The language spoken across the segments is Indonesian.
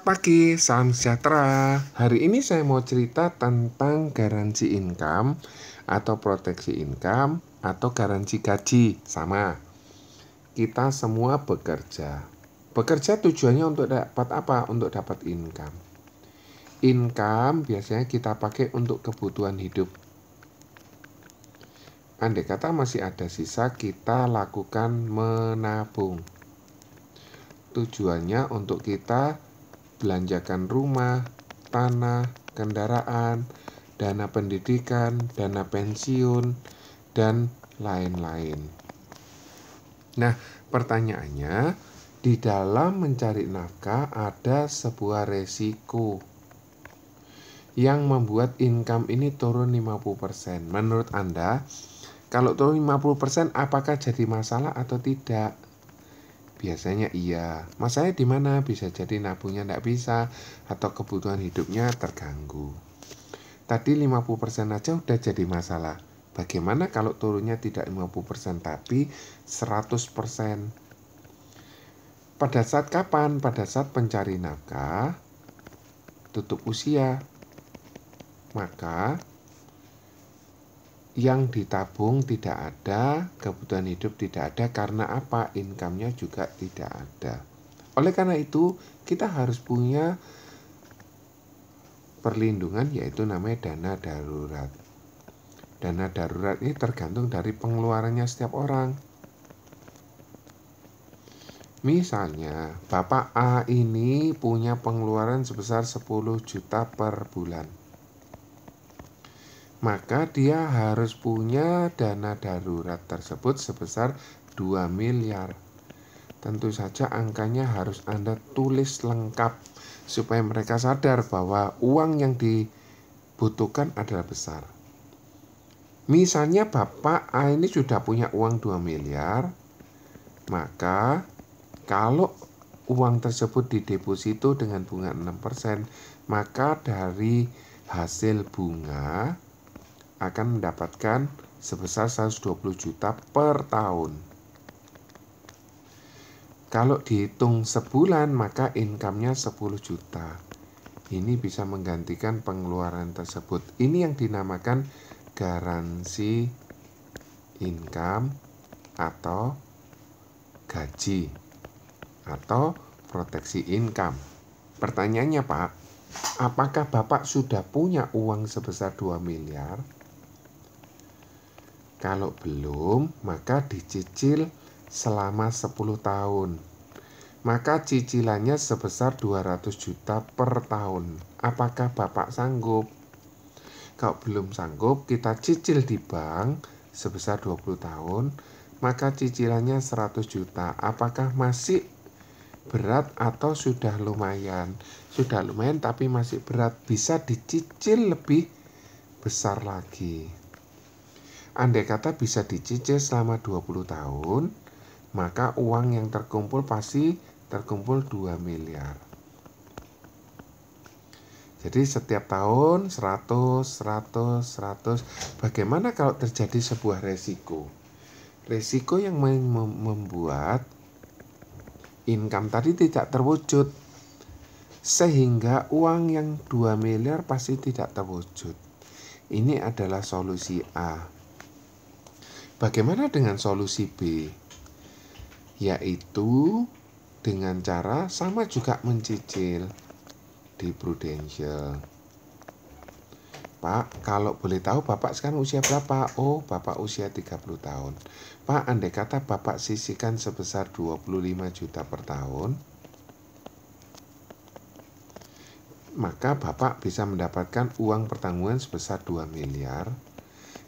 Selamat pagi, salam sejahtera. Hari ini saya mau cerita tentang garansi income atau proteksi income atau garansi gaji. Sama, kita semua bekerja. Bekerja tujuannya untuk dapat apa? Untuk dapat income. Income biasanya kita pakai untuk kebutuhan hidup. Andai kata masih ada sisa, kita lakukan menabung. Tujuannya untuk kita belanjakan rumah, tanah, kendaraan, dana pendidikan, dana pensiun, dan lain-lain. Nah, pertanyaannya, di dalam mencari nafkah ada sebuah resiko yang membuat income ini turun 50%. Menurut Anda, kalau turun 50%, apakah jadi masalah atau tidak? Biasanya iya. Masalahnya di mana? Bisa jadi nabungnya tidak bisa atau kebutuhan hidupnya terganggu. Tadi 50% aja udah jadi masalah. Bagaimana kalau turunnya tidak 50% tapi 100%? Pada saat kapan? Pada saat pencari nafkah tutup usia. Maka yang ditabung tidak ada, kebutuhan hidup tidak ada. Karena apa? Income-nya juga tidak ada. Oleh karena itu, kita harus punya perlindungan, yaitu namanya dana darurat. Dana darurat ini tergantung dari pengeluarannya setiap orang. Misalnya, Bapak A ini punya pengeluaran sebesar 10 juta per bulan. Maka dia harus punya dana darurat tersebut sebesar 2 miliar. Tentu saja angkanya harus Anda tulis lengkap supaya mereka sadar bahwa uang yang dibutuhkan adalah besar. Misalnya Bapak A ini sudah punya uang 2 miliar, maka kalau uang tersebut dideposito dengan bunga 6%, maka dari hasil bunga akan mendapatkan sebesar 120 juta per tahun. Kalau dihitung sebulan, maka income-nya 10 juta. Ini bisa menggantikan pengeluaran tersebut. Ini yang dinamakan garansi income atau gaji atau proteksi income. Pertanyaannya, Pak, apakah Bapak sudah punya uang sebesar 2 miliar? Kalau belum, maka dicicil selama 10 tahun. Maka cicilannya sebesar 200 juta per tahun. Apakah Bapak sanggup? Kalau belum sanggup, kita cicil di bank sebesar 20 tahun, maka cicilannya 100 juta. Apakah masih berat atau sudah lumayan? Sudah lumayan tapi masih berat, bisa dicicil lebih besar lagi. Andai kata bisa dicicil selama 20 tahun, maka uang yang terkumpul pasti terkumpul 2 miliar. Jadi setiap tahun 100. Bagaimana kalau terjadi sebuah resiko? Resiko yang membuat income tadi tidak terwujud, sehingga uang yang 2 miliar pasti tidak terwujud. Ini adalah solusi A. Bagaimana dengan solusi B? Yaitu dengan cara sama juga mencicil di Prudential. Pak, kalau boleh tahu Bapak sekarang usia berapa? Oh, Bapak usia 30 tahun. Pak, andai kata Bapak sisihkan sebesar 25 juta per tahun, maka Bapak bisa mendapatkan uang pertanggungan sebesar 2 miliar.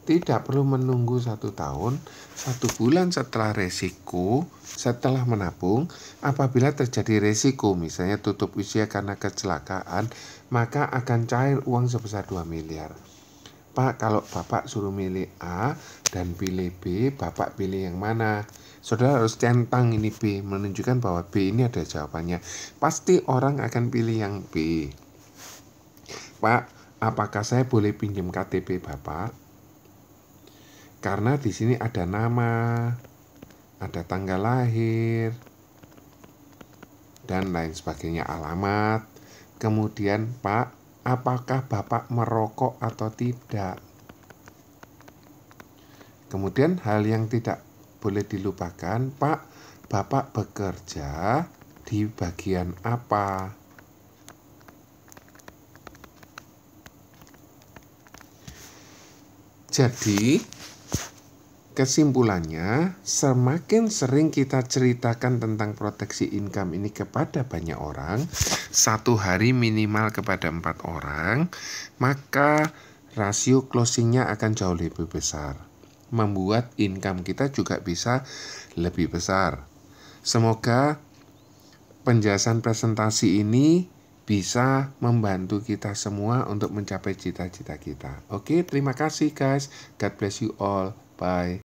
Tidak perlu menunggu 1 tahun, 1 bulan setelah resiko, setelah menabung. Apabila terjadi resiko, misalnya tutup usia karena kecelakaan, maka akan cair uang sebesar 2 miliar. Pak, kalau Bapak suruh milih A dan pilih B, Bapak pilih yang mana? Saudara harus centang ini B, menunjukkan bahwa B ini ada jawabannya. Pasti orang akan pilih yang B. Pak, apakah saya boleh pinjam KTP Bapak? Karena di sini ada nama, ada tanggal lahir, dan lain sebagainya, alamat. Kemudian, Pak, apakah Bapak merokok atau tidak? Kemudian hal yang tidak boleh dilupakan, Pak, Bapak bekerja di bagian apa? Jadi, kesimpulannya, semakin sering kita ceritakan tentang proteksi income ini kepada banyak orang, satu hari minimal kepada 4 orang, maka rasio closingnya akan jauh lebih besar. Membuat income kita juga bisa lebih besar. Semoga penjelasan presentasi ini bisa membantu kita semua untuk mencapai cita-cita kita. Oke, terima kasih guys. God bless you all. Bye.